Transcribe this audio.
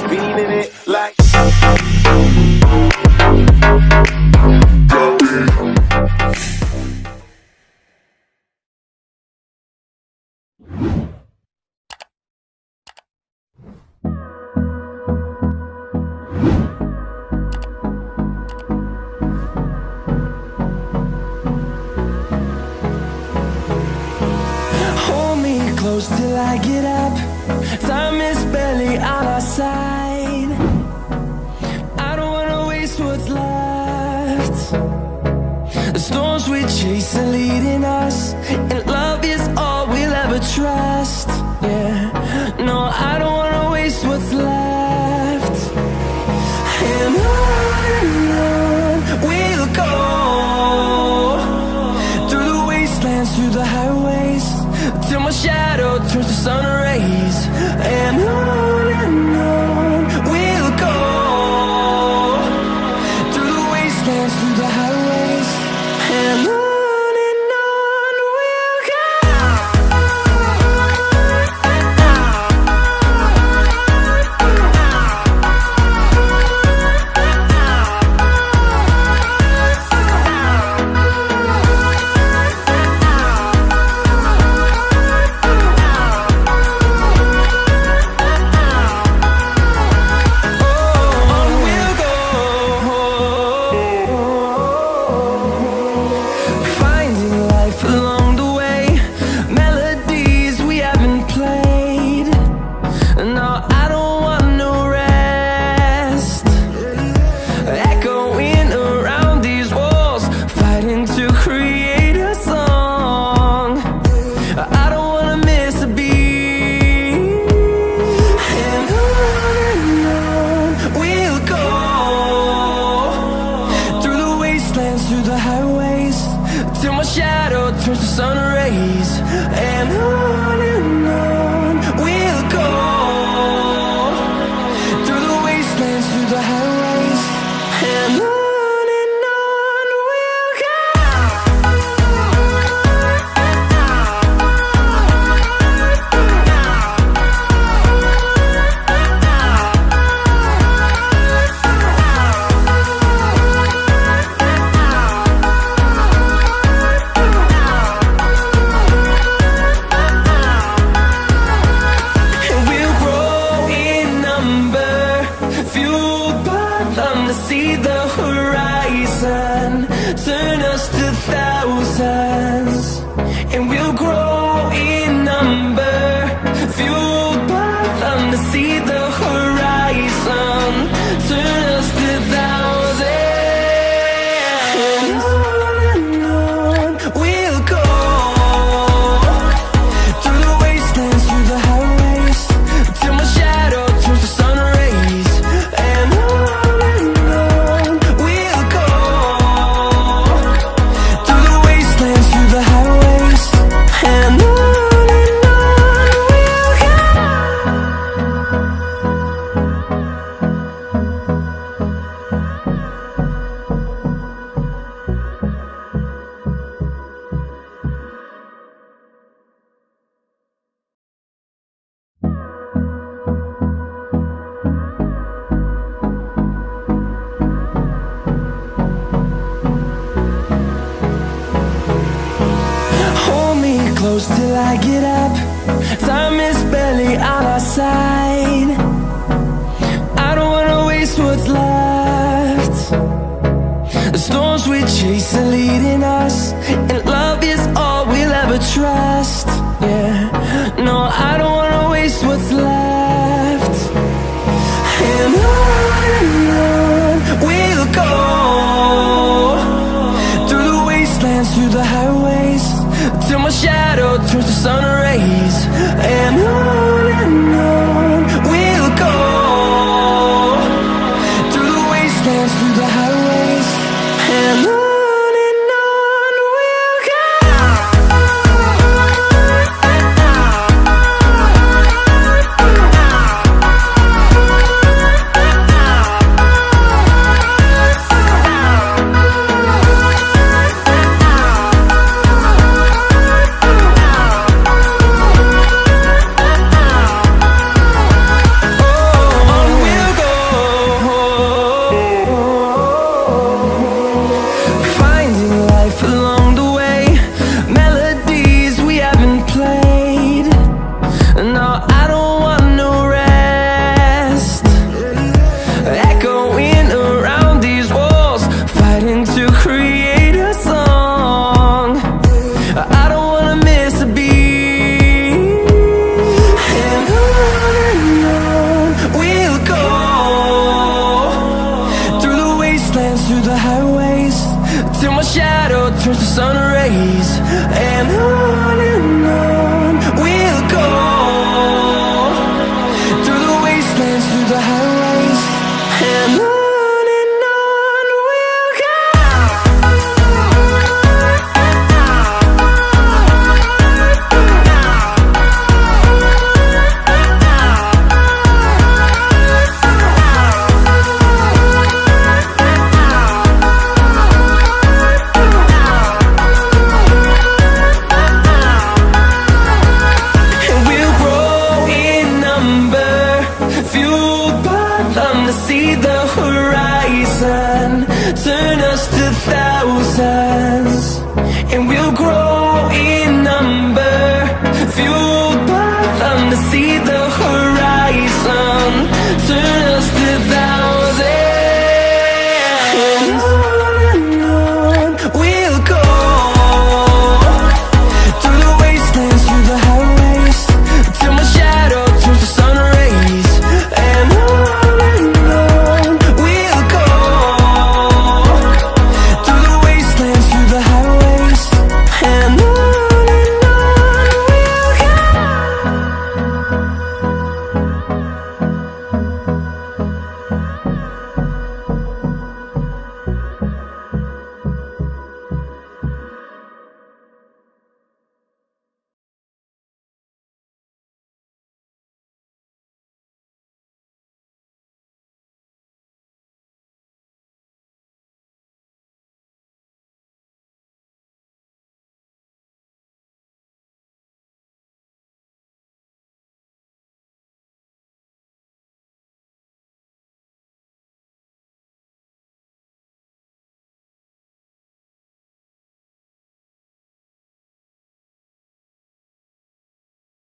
Beating it like close till I get up. Time is barely on our side. I don't wanna waste what's left. The storms we chase are leading us, and love is all we'll ever trust. Yeah, no, I don't wanna waste what's left. And on we'll go, through the wastelands, through the highways, till my shadow turns to sun rays. And on we'll go, through the wastelands, through the highways, and on we'll go. Through the highways, till my shadow turns to sun rays. And on we'll go, through the wastelands, through the highways, and on we'll go. See the horizon, turn us to thousands, and we'll grow in number, fueled by them to see the horizon, turn us to thousands. And on we'll go, through the wastelands, through the highways, till my shadow turns to sun rays. And close till I get up. Time is barely on our side. I don't wanna waste what's left. The storms we chase are leading us, and love is all we'll ever trust. Yeah, no, I don't wanna waste what's left. And on we'll go, through the wastelands, through the highways, till my shadow turns to sun rays. And on we'll go, through the wastelands, through the highways, and on fueled by them to see the horizon, turn us to thousands.